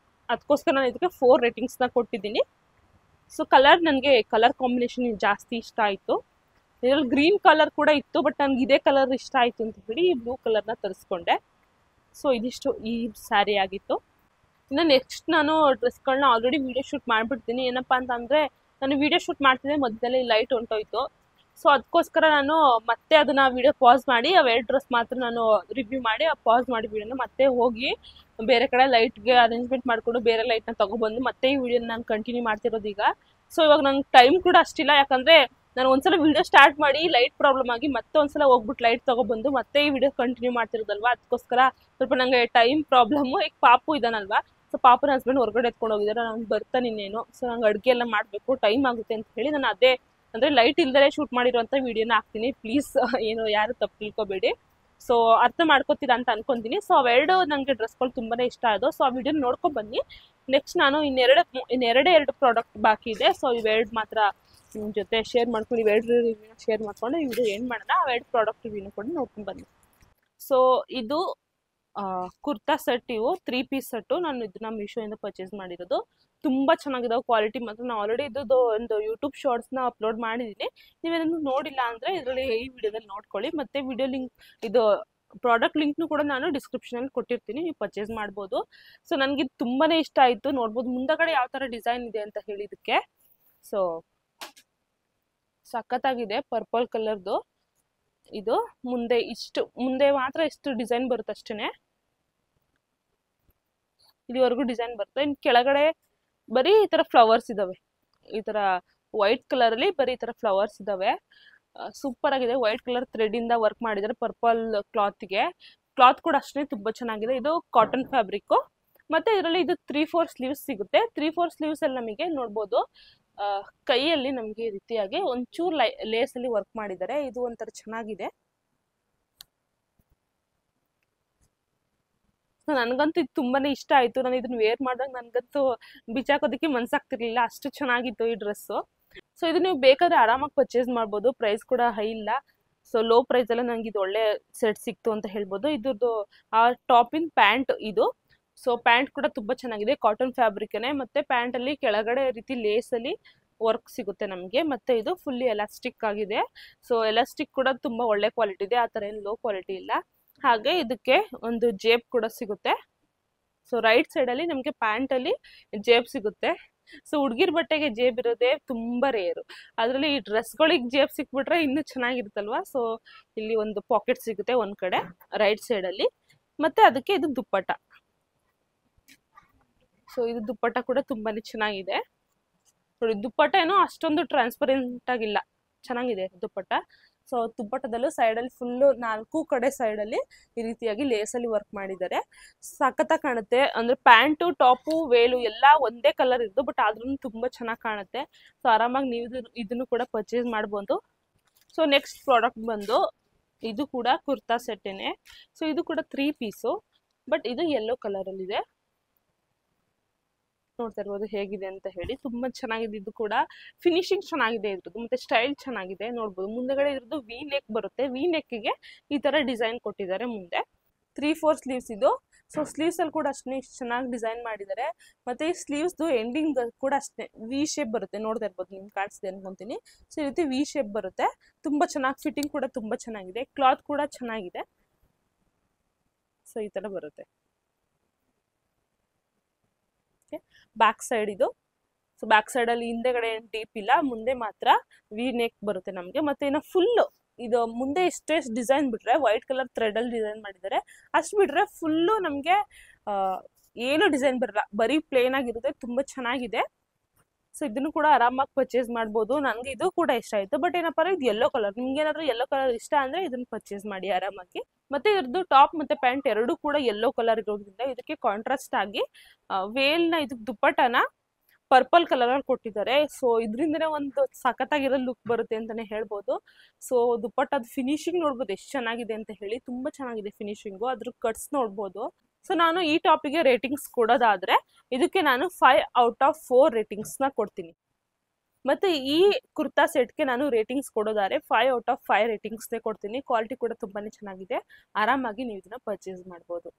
ಅದಕ್ಕೋಸ್ಕರ ನಾನು ಇದಕ್ಕೆ 4 ರೇಟಿಂಗ್ಸ್ನ ಕೊಟ್ಟಿದ್ದೀನಿ. ಸೊ ನನಗೆ ಕಲರ್ ಕಾಂಬಿನೇಷನ್ ಜಾಸ್ತಿ ಇಷ್ಟ ಆಯಿತು. ಇದರಲ್ಲಿ ಗ್ರೀನ್ ಕಲರ್ ಕೂಡ ಇತ್ತು, ಬಟ್ ನನಗೆ ಇದೇ ಕಲರ್ ಇಷ್ಟ ಆಯಿತು ಅಂತ ಹೇಳಿ ಈ ಬ್ಲೂ ಕಲರ್ನ ತರಿಸ್ಕೊಂಡೆ. ಸೊ ಇದಿಷ್ಟು ಈ ಸ್ಯಾರಿ ಆಗಿತ್ತು. ಇನ್ನು ನೆಕ್ಸ್ಟ್ ನಾನು ಡ್ರೆಸ್ಗಳನ್ನ ಆಲ್ರೆಡಿ ವೀಡಿಯೋ ಶೂಟ್ ಮಾಡಿಬಿಡ್ತೀನಿ. ಏನಪ್ಪ ಅಂತಂದರೆ ನಾನು ವೀಡಿಯೋ ಶೂಟ್ ಮಾಡ್ತಿದ್ದೆ, ಮಧ್ಯದಲ್ಲಿ ಲೈಟ್ ಹೊಂಟೋಯ್ತು. ಸೊ ಅದಕ್ಕೋಸ್ಕರ ನಾನು ಮತ್ತೆ ಅದನ್ನು ವೀಡಿಯೋ ಪಾಸ್ ಮಾಡಿ ಅವೆರಡು ಡ್ರೆಸ್ ಮಾತ್ರ ನಾನು ರಿವ್ಯೂ ಮಾಡಿ ಪಾಸ್ ಮಾಡಿ ವೀಡಿಯೋನ ಮತ್ತೆ ಹೋಗಿ ಬೇರೆ ಕಡೆ ಲೈಟ್ಗೆ ಅರೇಂಜ್ಮೆಂಟ್ ಮಾಡಿಕೊಂಡು ಬೇರೆ ಲೈಟ್ನ ತೊಗೊಬಂದು ಮತ್ತೆ ಈ ವಿಡಿಯೋನ ನಾನು ಕಂಟಿನ್ಯೂ ಮಾಡ್ತಿರೋದು ಈಗ. ಸೊ ಇವಾಗ ನಂಗೆ ಟೈಮ್ ಕೂಡ ಅಷ್ಟಿಲ್ಲ, ಯಾಕಂದರೆ ನಾನು ಒಂದ್ಸಲ ವಿಡಿಯೋ ಸ್ಟಾರ್ಟ್ ಮಾಡಿ ಲೈಟ್ ಪ್ರಾಬ್ಲಮ್ ಆಗಿ ಮತ್ತೆ ಒಂದ್ಸಲ ಹೋಗ್ಬಿಟ್ಟು ಲೈಟ್ ತೊಗೊಬಂದು ಮತ್ತೆ ಈ ವಿಡಿಯೋ ಕಂಟಿನ್ಯೂ ಮಾಡ್ತಿರೋದಲ್ವಾ, ಅದಕ್ಕೋಸ್ಕರ ಸ್ವಲ್ಪ ನನಗೆ ಟೈಮ್ ಪ್ರಾಬ್ಲಮ್ಮು. ಈಗ ಪಾಪು ಇದ್ದಾನಲ್ವಾ, ಸೊ ಪಾಪನ ಹಸ್ಬೆಂಡ್ ಹೊರಗಡೆ ಎತ್ಕೊಂಡು ಹೋಗಿದ್ದಾರೆ, ನಾನು ಬರ್ತಾನೆ ಇನ್ನೇನು. ಸೊ ನಂಗೆ ಅಡುಗೆ ಎಲ್ಲ ಮಾಡಬೇಕು, ಟೈಮ್ ಆಗುತ್ತೆ ಅಂತ ಹೇಳಿ ನಾನು ಅದೇ ಅಂದರೆ ಲೈಟ್ ಇಲ್ದಲೇ ಶೂಟ್ ಮಾಡಿರೋಂಥ ವೀಡಿಯೋನ ಹಾಕ್ತೀನಿ. ಪ್ಲೀಸ್ ಏನು ಯಾರು ತಪ್ಪು ತಿಳ್ಕೊಬೇಡಿ. ಸೊ ಅರ್ಥ ಮಾಡ್ಕೋತೀರಾ ಅಂತ ಅನ್ಕೊಂತೀನಿ. ಸೊ ಅವೆರಡು ನನಗೆ ಡ್ರೆಸ್ಗಳು ತುಂಬಾ ಇಷ್ಟ ಆದವು. ಸೊ ಆ ವಿಡಿಯೋ ನೋಡ್ಕೊಂಡು ಬನ್ನಿ. ನೆಕ್ಸ್ಟ್ ನಾನು ಇನ್ನೆರಡು ಪ್ರಾಡಕ್ಟ್ ಬಾಕಿ ಇದೆ. ಸೊ ಇವೆರಡು ಮಾತ್ರ ನಿಮ್ಮ ಜೊತೆ ಶೇರ್ ಮಾಡ್ಕೊಂಡು, ಇವೆರಡು ರಿವ್ಯೂನ ಶೇರ್ ಮಾಡ್ಕೊಂಡು ಈ ವಿಡಿಯೋ ಏನು ಮಾಡೋಣ, ಅವೆರಡು ಪ್ರಾಡಕ್ಟ್ ರಿವ್ಯೂನ ಕೂಡ ನೋಡ್ಕೊಂಡು ಬನ್ನಿ. ಸೊ ಇದು ಕುರ್ತಾ ಸೆಟ್, ಇವು 3 ಪೀಸ್ ಸೆಟ್ಟು. ನಾನು ಇದನ್ನ ಮೀಶೋಯಿಂದ ಪರ್ಚೇಸ್ ಮಾಡಿರೋದು. ತುಂಬ ಚೆನ್ನಾಗಿದಾವೆ ಕ್ವಾಲಿಟಿ ಮಾತ್ರ. ನಾನು ಆಲ್ರೆಡಿ ಇದ್ದು ಒಂದು ಯೂಟ್ಯೂಬ್ ಶಾರ್ಟ್ಸ್ನ ಅಪ್ಲೋಡ್ ಮಾಡಿದ್ದೀನಿ. ನೀವೇನಾದ್ರು ನೋಡಿಲ್ಲ ಅಂದರೆ ಇದರಲ್ಲಿ ಈ ವಿಡಿಯೋದಲ್ಲಿ ನೋಡ್ಕೊಳ್ಳಿ. ಮತ್ತು ವಿಡಿಯೋ ಲಿಂಕ್, ಇದು ಪ್ರಾಡಕ್ಟ್ ಲಿಂಕ್ನು ಕೂಡ ನಾನು ಡಿಸ್ಕ್ರಿಪ್ಷನಲ್ಲಿ ಕೊಟ್ಟಿರ್ತೀನಿ, ನೀವು ಪರ್ಚೇಸ್ ಮಾಡ್ಬೋದು. ಸೊ ನನಗೆ ತುಂಬಾ ಇಷ್ಟ ಆಯಿತು. ನೋಡ್ಬೋದು ಮುಂದಗಡೆ ಯಾವ ಥರ ಡಿಸೈನ್ ಇದೆ ಅಂತ ಹೇಳಿದಕ್ಕೆ. ಸೊ ಸಖತ್ತಾಗಿದೆ, ಪರ್ಪಲ್ ಕಲರ್ದು. ಇದು ಮುಂದೆ ಮಾತ್ರ ಇಷ್ಟು ಡಿಸೈನ್ ಬರುತ್ತೆ ಅಷ್ಟೇ, ಇಲ್ಲಿವರೆಗೂ ಡಿಸೈನ್ ಬರುತ್ತೆ. ಇನ್ನು ಕೆಳಗಡೆ ಬರೀ ಈ ಥರ ಫ್ಲವರ್ಸ್ ಇದ್ದಾವೆ. ಈ ಥರ ವೈಟ್ ಕಲರಲ್ಲಿ ಬರೀ ಈ ಥರ ಫ್ಲವರ್ಸ್ ಇದ್ದಾವೆ. ಸೂಪರ್ ಆಗಿದೆ. ವೈಟ್ ಕಲರ್ ಥ್ರೆಡಿಂದ ವರ್ಕ್ ಮಾಡಿದ್ದಾರೆ ಪರ್ಪಲ್ ಕ್ಲಾತ್ಗೆ. ಕ್ಲಾತ್ ಕೂಡ ಅಷ್ಟೇ ತುಂಬ ಚೆನ್ನಾಗಿದೆ. ಇದು ಕಾಟನ್ ಫ್ಯಾಬ್ರಿಕ್ಕು. ಮತ್ತು ಇದರಲ್ಲಿ ಇದು 3/4 ಸ್ಲೀವ್ಸ್ ಸಿಗುತ್ತೆ. 3/4 ಸ್ಲೀವ್ಸ್ ಅಲ್ಲಿ ನಮಗೆ ನೋಡ್ಬೋದು ಕೈಯಲ್ಲಿ ನಮಗೆ ಈ ರೀತಿಯಾಗಿ ಒಂಚೂರು ಲೇಸಲ್ಲಿ ವರ್ಕ್ ಮಾಡಿದ್ದಾರೆ. ಇದು ಒಂಥರ ಚೆನ್ನಾಗಿದೆ. ನನಗಂತೂ ಇದು ತುಂಬಾನೇ ಇಷ್ಟ ಆಯಿತು. ನಾನು ಇದನ್ನ ವೇರ್ ಮಾಡಿದಾಗ ನನಗಂತೂ ಬಿಚ್ಚಾಕೋದಕ್ಕೆ ಮನ್ಸಾಗ್ತಿರ್ಲಿಲ್ಲ, ಅಷ್ಟು ಚೆನ್ನಾಗಿತ್ತು ಈ ಡ್ರೆಸ್ಸು. ಸೊ ಇದು ನೀವು ಬೇಕಾದ್ರೆ ಆರಾಮಾಗಿ ಪರ್ಚೇಸ್ ಮಾಡ್ಬೋದು. ಪ್ರೈಸ್ ಕೂಡ ಹೈ ಇಲ್ಲ. ಸೊ ಲೋ ಪ್ರೈಸಲ್ಲೇ ನನಗೆ ಇದು ಒಳ್ಳೆ ಸೆಟ್ ಸಿಕ್ತು ಅಂತ ಹೇಳ್ಬೋದು. ಇದ್ರದ್ದು ಆ ಟಾಪಿನ ಪ್ಯಾಂಟ್ ಇದು. ಸೊ ಪ್ಯಾಂಟ್ ಕೂಡ ತುಂಬ ಚೆನ್ನಾಗಿದೆ, ಕಾಟನ್ ಫ್ಯಾಬ್ರಿಕ್ನೇ. ಮತ್ತು ಪ್ಯಾಂಟಲ್ಲಿ ಕೆಳಗಡೆ ರೀತಿ ಲೇಸಲ್ಲಿ ವರ್ಕ್ ಸಿಗುತ್ತೆ ನಮಗೆ. ಮತ್ತು ಇದು ಫುಲ್ಲಿ ಎಲಾಸ್ಟಿಕ್ ಆಗಿದೆ. ಸೊ ಎಲಾಸ್ಟಿಕ್ ಕೂಡ ತುಂಬ ಒಳ್ಳೆ ಕ್ವಾಲಿಟಿ ಇದೆ, ಆ ಥರ ಏನು ಲೋ ಕ್ವಾಲಿಟಿ ಇಲ್ಲ. ಹಾಗೆ ಇದಕ್ಕೆ ಒಂದು ಜೇಬ್ ಕೂಡ ಸಿಗುತ್ತೆ. ಸೊ ರೈಟ್ ಸೈಡಲ್ಲಿ ನಮಗೆ ಪ್ಯಾಂಟಲ್ಲಿ ಜೇಬ್ ಸಿಗುತ್ತೆ. ಸೊ ಹುಡುಗಿರ್ ಬಟ್ಟೆಗೆ ಜೇಬ್ ಇರೋದೇ ತುಂಬ ರೇರು. ಅದರಲ್ಲಿ ಈ ಡ್ರೆಸ್ಗಳಿಗೆ ಜೇಬ್ ಸಿಕ್ಬಿಟ್ರೆ ಇನ್ನೂ ಚೆನ್ನಾಗಿರುತ್ತಲ್ವ. ಸೊ ಇಲ್ಲಿ ಒಂದು ಪಾಕೆಟ್ ಸಿಗುತ್ತೆ ಒಂದು ಕಡೆ ರೈಟ್ ಸೈಡಲ್ಲಿ. ಮತ್ತು ಅದಕ್ಕೆ ಇದು ದುಪ್ಪಟ್ಟ. ಸೊ ಇದು ದುಪ್ಪಟ್ಟ ಕೂಡ ತುಂಬಾ ಚೆನ್ನಾಗಿದೆ ನೋಡಿ. ದುಪ್ಪಟ್ಟ ಏನೋ ಅಷ್ಟೊಂದು ಟ್ರಾನ್ಸ್ಪರೆಂಟ್ ಆಗಿಲ್ಲ, ಚೆನ್ನಾಗಿದೆ ದುಪ್ಪಟ್ಟ. ಸೊ ದುಪ್ಪಟ್ಟದಲ್ಲೂ ಸೈಡಲ್ಲಿ ಫುಲ್ಲು 4 ಕಡೆ ಸೈಡಲ್ಲಿ ಈ ರೀತಿಯಾಗಿ ಲೇಸಲ್ಲಿ ವರ್ಕ್ ಮಾಡಿದ್ದಾರೆ. ಸಖತ್ತಾಗಿ ಕಾಣುತ್ತೆ. ಅಂದರೆ ಪ್ಯಾಂಟು, ಟಾಪು, ವೇಲು ಎಲ್ಲ ಒಂದೇ ಕಲರ್ ಇದ್ದು, ಬಟ್ ಆದ್ರೂ ತುಂಬ ಚೆನ್ನಾಗಿ ಕಾಣುತ್ತೆ. ಸೊ ಆರಾಮಾಗಿ ನೀವು ಇದನ್ನು ಕೂಡ ಪರ್ಚೇಸ್ ಮಾಡ್ಬೋದು. ಸೊ ನೆಕ್ಸ್ಟ್ ಪ್ರಾಡಕ್ಟ್ ಬಂದು ಇದು ಕೂಡ ಕುರ್ತಾ ಸೆಟ್ಟೇನೆ. ಸೊ ಇದು ಕೂಡ 3 ಪೀಸು, ಬಟ್ ಇದು ಯೆಲ್ಲೋ ಕಲರಲ್ಲಿದೆ. ನೋಡ್ತಾ ಇರ್ಬೋದು ಹೇಗಿದೆ ಅಂತ ಹೇಳಿ. ತುಂಬ ಚೆನ್ನಾಗಿದೆ. ಇದು ಕೂಡ ಫಿನಿಶಿಂಗ್ ಚೆನ್ನಾಗಿದೆ ಇದ್ರದ್ದು, ಮತ್ತು ಸ್ಟೈಲ್ ಚೆನ್ನಾಗಿದೆ. ನೋಡ್ಬೋದು ಮುಂದೆಗಡೆ ಇದ್ರದ್ದು ವಿ ನೆಕ್ ಬರುತ್ತೆ. ವಿ ನೆಕ್ಗೆ ಈ ಥರ ಡಿಸೈನ್ ಕೊಟ್ಟಿದ್ದಾರೆ ಮುಂದೆ. 3/4 ಸ್ಲೀವ್ಸ್ ಇದು. ಸೊ ಸ್ಲೀವ್ಸಲ್ಲಿ ಕೂಡ ಅಷ್ಟೇ ಇಷ್ಟು ಚೆನ್ನಾಗಿ ಡಿಸೈನ್ ಮಾಡಿದ್ದಾರೆ. ಮತ್ತು ಈ ಸ್ಲೀವ್ಸ್ದು ಎಂಡಿಂಗ್ ಕೂಡ ಅಷ್ಟೇ ವಿ ಶೇಪ್ ಬರುತ್ತೆ. ನೋಡ್ತಾ ಇರ್ಬೋದು, ನಿಮ್ಗೆ ಕಾಣಿಸ್ದೆ ಅನ್ಕೊಂತೀನಿ. ಸೊ ಈ ರೀತಿ ವಿ ಶೇಪ್ ಬರುತ್ತೆ. ತುಂಬ ಚೆನ್ನಾಗಿ ಫಿಟ್ಟಿಂಗ್ ಕೂಡ ತುಂಬ ಚೆನ್ನಾಗಿದೆ. ಕ್ಲಾತ್ ಕೂಡ ಚೆನ್ನಾಗಿದೆ. ಸೊ ಈ ಥರ ಬರುತ್ತೆ. ಬ್ಯಾಕ್ ಸೈಡ್ ಇದು. ಸೊ ಬ್ಯಾಕ್ ಸೈಡಲ್ಲಿ ಹಿಂದೆಗಡೆ ಏನು ಡೀಪ್ ಇಲ್ಲ, ಮುಂದೆ ಮಾತ್ರ ವಿ ನೆಕ್ ಬರುತ್ತೆ ನಮಗೆ. ಮತ್ತು ಇನ್ನು ಫುಲ್ಲು ಇದು ಮುಂದೆ ಎಷ್ಟೇ ಡಿಸೈನ್ ಬಿಟ್ರೆ, ವೈಟ್ ಕಲರ್ ಥ್ರೆಡಲ್ಲಿ ಡಿಸೈನ್ ಮಾಡಿದ್ದಾರೆ, ಅಷ್ಟು ಬಿಟ್ರೆ ಫುಲ್ಲು ನಮಗೆ ಏನು ಡಿಸೈನ್ ಬರಲ್ಲ, ಬರೀ ಪ್ಲೇನ್ ಆಗಿರುತ್ತೆ. ತುಂಬ ಚೆನ್ನಾಗಿದೆ. ಸೊ ಇದನ್ನು ಕೂಡ ಆರಾಮಾಗಿ ಪರ್ಚೇಸ್ ಮಾಡ್ಬೋದು. ನನಗೆ ಇದು ಕೂಡ ಇಷ್ಟ ಆಯಿತು. ಬಟ್ ಏನಪ್ಪ ಇದು ಯೆಲ್ಲೋ ಕಲರ್, ನಿಮ್ಗೆ ಏನಾದರೂ ಯೆಲ್ಲೋ ಕಲರ್ ಇಷ್ಟ ಅಂದರೆ ಇದನ್ನು ಪರ್ಚೇಸ್ ಮಾಡಿ ಆರಾಮಾಗಿ. ಮತ್ತು ಇದ್ರದ್ದು ಟಾಪ್ ಮತ್ತು ಪ್ಯಾಂಟ್ ಎರಡೂ ಕೂಡ ಯೆಲ್ಲೋ ಕಲರ್ ಇರೋದ್ರಿಂದ ಇದಕ್ಕೆ ಕಾಂಟ್ರಾಸ್ಟ್ ಆಗಿ ವೇಲ್ನ ಇದಕ್ಕೆ ದುಪ್ಪಟ್ಟನ ಪರ್ಪಲ್ ಕಲರಲ್ಲಿ ಕೊಟ್ಟಿದ್ದಾರೆ. ಸೊ ಇದರಿಂದನೇ ಒಂದು ಸಖತ್ತಾಗಿರೋ ಲುಕ್ ಬರುತ್ತೆ ಅಂತಲೇ ಹೇಳ್ಬೋದು. ಸೊ ದುಪ್ಪಟ್ಟದ ಫಿನಿಶಿಂಗ್ ನೋಡ್ಬೋದು ಎಷ್ಟು ಚೆನ್ನಾಗಿದೆ ಅಂತ ಹೇಳಿ. ತುಂಬ ಚೆನ್ನಾಗಿದೆ ಫಿನಿಶಿಂಗು. ಅದ್ರ ಕಟ್ಸ್ ನೋಡ್ಬೋದು. ಸೊ ನಾನು ಈ ಟಾಪಿಗೆ ರೇಟಿಂಗ್ಸ್ ಕೊಡೋದಾದರೆ ಇದಕ್ಕೆ ನಾನು 5/4 ರೇಟಿಂಗ್ಸ್ನ ಕೊಡ್ತೀನಿ. ಮತ್ತು ಈ ಕುರ್ತಾ ಸೆಟ್ಗೆ ನಾನು ರೇಟಿಂಗ್ಸ್ ಕೊಡೋದಾದ್ರೆ 5/5 ರೇಟಿಂಗ್ಸ್ನೇ ಕೊಡ್ತೀನಿ. ಕ್ವಾಲಿಟಿ ಕೂಡ ತುಂಬಾ ಚೆನ್ನಾಗಿದೆ. ಆರಾಮಾಗಿ ನೀವು ಇದನ್ನ ಪರ್ಚೇಸ್ ಮಾಡ್ಬೋದು.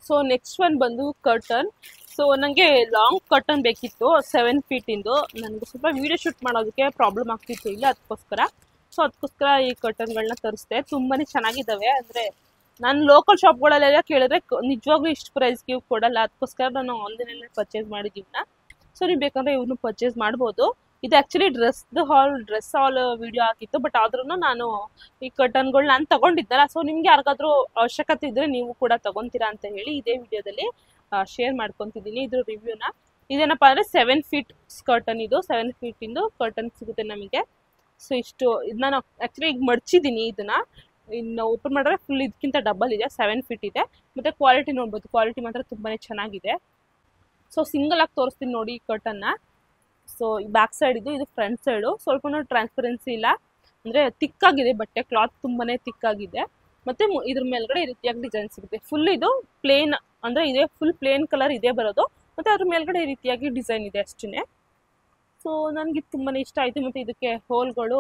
ಸೊ ನೆಕ್ಸ್ಟ್ ಒನ್ ಬಂದು ಕರ್ಟನ್. ಸೊ ನನಗೆ ಲಾಂಗ್ ಕರ್ಟನ್ ಬೇಕಿತ್ತು 7 ಫೀಟಿಂದು. ನನಗೆ ಸ್ವಲ್ಪ ವೀಡಿಯೋ ಶೂಟ್ ಮಾಡೋದಕ್ಕೆ ಪ್ರಾಬ್ಲಮ್ ಆಗ್ತಿತ್ತು ಇಲ್ಲ, ಅದಕ್ಕೋಸ್ಕರ ಈ ಕರ್ಟನ್ಗಳನ್ನ ತರಿಸ್ದೆ. ತುಂಬಾ ಚೆನ್ನಾಗಿದ್ದಾವೆ. ಅಂದರೆ ನಾನು ಲೋಕಲ್ ಶಾಪ್ಗಳಲ್ಲೆಲ್ಲ ಕೇಳಿದ್ರೆ ನಿಜವಾಗ್ಲೂ ಇಷ್ಟು ಪ್ರೈಸ್ಗೆ ಇವು ಕೊಡಲ್ಲ. ಅದಕ್ಕೋಸ್ಕರ ನಾನು ಆನ್ಲೈನಲ್ಲೇ ಪರ್ಚೇಸ್ ಮಾಡಿದ್ದೀವನ್ನ. ಸೊ ನೀವು ಬೇಕಂದರೆ ಇವನು ಪರ್ಚೇಸ್ ಮಾಡ್ಬೋದು. ಇದು ಆ್ಯಕ್ಚುಲಿ ಡ್ರೆಸ್ ಹಾಲ್ ವಿಡಿಯೋ ಆಗಿತ್ತು. ಬಟ್ ಆದ್ರೂ ನಾನು ಈ ಕರ್ಟನ್ಗಳು ನಾನು ತಗೊಂಡಿದ್ದಲ್ಲ. ಸೊ ನಿಮ್ಗೆ ಯಾರಿಗಾದ್ರೂ ಅವಶ್ಯಕತೆ ಇದ್ದರೆ ನೀವು ಕೂಡ ತಗೊತೀರಾ ಅಂತ ಹೇಳಿ ಇದೇ ವಿಡಿಯೋದಲ್ಲಿ ಶೇರ್ ಮಾಡ್ಕೊತಿದ್ದೀನಿ ಇದ್ರ ರಿವ್ಯೂನ. ಇದೇನಪ್ಪ ಅಂದರೆ 7 ಫೀಟ್ ಕರ್ಟನ್. ಇದು 7 ಫೀಟಿಂದು ಕರ್ಟನ್ ಸಿಗುತ್ತೆ ನಮಗೆ. ಸೊ ಇಷ್ಟು ಇದು ನಾನು ಆ್ಯಕ್ಚುಲಿ ಈಗ ಮಡ್ಚಿದ್ದೀನಿ. ಇದನ್ನು ಇನ್ನು ಓಪನ್ ಮಾಡಿದ್ರೆ ಫುಲ್ ಇದಕ್ಕಿಂತ ಡಬಲ್ ಇದೆ, 7 ಫೀಟ್ ಇದೆ. ಮತ್ತು ಕ್ವಾಲಿಟಿ ನೋಡ್ಬೋದು, ಕ್ವಾಲಿಟಿ ಮಾತ್ರ ತುಂಬಾ ಚೆನ್ನಾಗಿದೆ. ಸೊ ಸಿಂಗಲ್ ಆಗಿ ತೋರಿಸ್ತೀನಿ ನೋಡಿ ಈ ಕರ್ಟನ್ನ. ಸೊ ಈ ಬ್ಯಾಕ್ ಸೈಡ್ ಇದು ಫ್ರಂಟ್ ಸೈಡು. ಸ್ವಲ್ಪ ಟ್ರಾನ್ಸ್ಪರೆನ್ಸಿ ಇಲ್ಲ, ಅಂದರೆ ತಿಕ್ಕಾಗಿದೆ ಬಟ್ಟೆ, ಕ್ಲಾತ್ ತುಂಬಾನೇ ತಿಕ್ಕಾಗಿದೆ. ಮತ್ತೆ ಇದ್ರ ಮೇಲ್ಗಡೆ ಈ ರೀತಿಯಾಗಿ ಡಿಸೈನ್ ಸಿಗುತ್ತೆ. ಫುಲ್ ಇದು ಪ್ಲೇನ್ ಅಂದರೆ ಇದೇ ಫುಲ್ ಪ್ಲೇನ್ ಕಲರ್ ಇದೇ ಬರೋದು. ಮತ್ತು ಅದ್ರ ಮೇಲ್ಗಡೆ ಈ ರೀತಿಯಾಗಿ ಡಿಸೈನ್ ಇದೆ ಅಷ್ಟೇ. ಸೊ ನನಗೆ ತುಂಬಾ ಇಷ್ಟ ಆಯಿತು. ಮತ್ತು ಇದಕ್ಕೆ ಹೋಲ್ಗಳು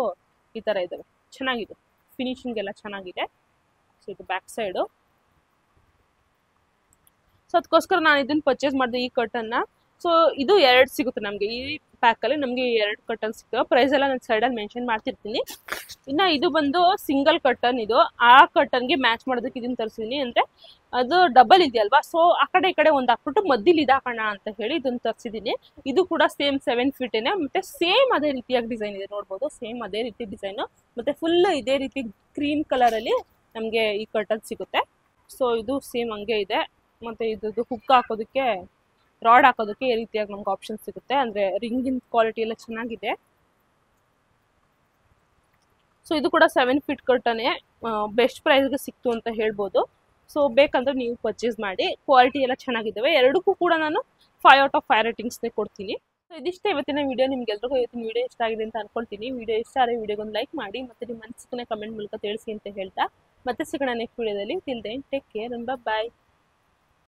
ಈ ಥರ ಇದ್ದಾವೆ, ಚೆನ್ನಾಗಿದೆ, ಫಿನಿಶಿಂಗ್ ಎಲ್ಲ ಚೆನ್ನಾಗಿದೆ. ಸೊ ಇದು ಬ್ಯಾಕ್ ಸೈಡು. ಸೊ ಅದಕ್ಕೋಸ್ಕರ ನಾನು ಇದನ್ನು ಪರ್ಚೇಸ್ ಮಾಡಿದೆ, ಈ ಕರ್ಟನ್ನ. ಸೊ ಇದು 2 ಸಿಗುತ್ತೆ ನಮಗೆ ಈ ಪ್ಯಾಕಲ್ಲಿ. ನಮಗೆ 2 ಕರ್ಟನ್ ಸಿಗ್ತವೆ. ಪ್ರೈಸ್ ಎಲ್ಲ ನಾನು ಸೈಡಲ್ಲಿ ಮೆನ್ಷನ್ ಮಾಡ್ತಿರ್ತೀನಿ. ಇನ್ನು ಇದು ಬಂದು ಸಿಂಗಲ್ ಕರ್ಟನ್. ಇದು ಆ ಕರ್ಟನ್ಗೆ ಮ್ಯಾಚ್ ಮಾಡೋದಕ್ಕೆ ಇದನ್ನು ತರಿಸಿದ್ದೀನಿ. ಅಂದರೆ ಅದು ಡಬಲ್ ಇದೆಯಲ್ವಾ, ಸೊ ಆ ಕಡೆ ಈ ಕಡೆ ಒಂದು ಹಾಕ್ಬಿಟ್ಟು ಮಧ್ಯಲಿ ಇದಾಕೋಣ ಅಂತ ಹೇಳಿ ಇದನ್ನು ತರಿಸಿದ್ದೀನಿ. ಇದು ಕೂಡ ಸೇಮ್ 7 ಫೀಟೇನೆ. ಮತ್ತು ಸೇಮ್ ಅದೇ ರೀತಿಯಾಗಿ ಡಿಸೈನ್ ಇದೆ, ನೋಡ್ಬೋದು. ಸೇಮ್ ಅದೇ ರೀತಿ ಡಿಸೈನು. ಮತ್ತು ಫುಲ್ ಇದೇ ರೀತಿ ಕ್ರೀಮ್ ಕಲರಲ್ಲಿ ನಮಗೆ ಈ ಕರ್ಟನ್ ಸಿಗುತ್ತೆ. ಸೊ ಇದು ಸೇಮ್ ಹಂಗೆ ಇದೆ. ಮತ್ತು ಇದ್ದು ಹುಕ್ ಹಾಕೋದಕ್ಕೆ, ರಾಡ್ ಹಾಕೋದಕ್ಕೆ ಈ ರೀತಿಯಾಗಿ ನಮ್ಗೆ ಆಪ್ಷನ್ ಸಿಗುತ್ತೆ. ಅಂದರೆ ರಿಂಗಿನ ಕ್ವಾಲಿಟಿ ಎಲ್ಲ ಚೆನ್ನಾಗಿದೆ. ಸೊ ಇದು ಕೂಡ 7 ಫೀಟ್ ಕರ್ಟನೇ. ಬೆಸ್ಟ್ ಪ್ರೈಸ್ಗೆ ಸಿಕ್ತು ಅಂತ ಹೇಳ್ಬೋದು. ಸೊ ಬೇಕಂದ್ರೆ ನೀವು ಪರ್ಚೇಸ್ ಮಾಡಿ. ಕ್ವಾಲಿಟಿ ಎಲ್ಲ ಚೆನ್ನಾಗಿದ್ದಾವೆ. ಎರಡಕ್ಕೂ ಕೂಡ ನಾನು 5 ಔಟ್ ಆಫ್ 5 ರೇಟಿಂಗ್ಸ್ನೇ ಕೊಡ್ತೀನಿ. ಸೊ ಇದಿಷ್ಟೇ ಇವತ್ತಿನ ವಿಡಿಯೋ. ನಿಮ್ಗೆಲ್ರಿಗೂ ಇವತ್ತಿನ ವಿಡಿಯೋ ಇಷ್ಟ ಆಗಿದೆ ಅಂತ ಅನ್ಕೊಳ್ತೀನಿ. ವಿಡಿಯೋ ಇಷ್ಟ ಆದರೆ ವಿಡಿಯೋಗೊಂದು ಲೈಕ್ ಮಾಡಿ, ಮತ್ತು ನಿಮ್ಮ ಅನಿಸಿಕೆನ ಕಮೆಂಟ್ ಮೂಲಕ ತಿಳಿಸಿ ಅಂತ ಹೇಳ್ತಾ ಮತ್ತೆ ಸಿಗೋಣ ನೆಕ್ಸ್ಟ್ ವಿಡಿಯೋದಲ್ಲಿ. Till then take care and bye.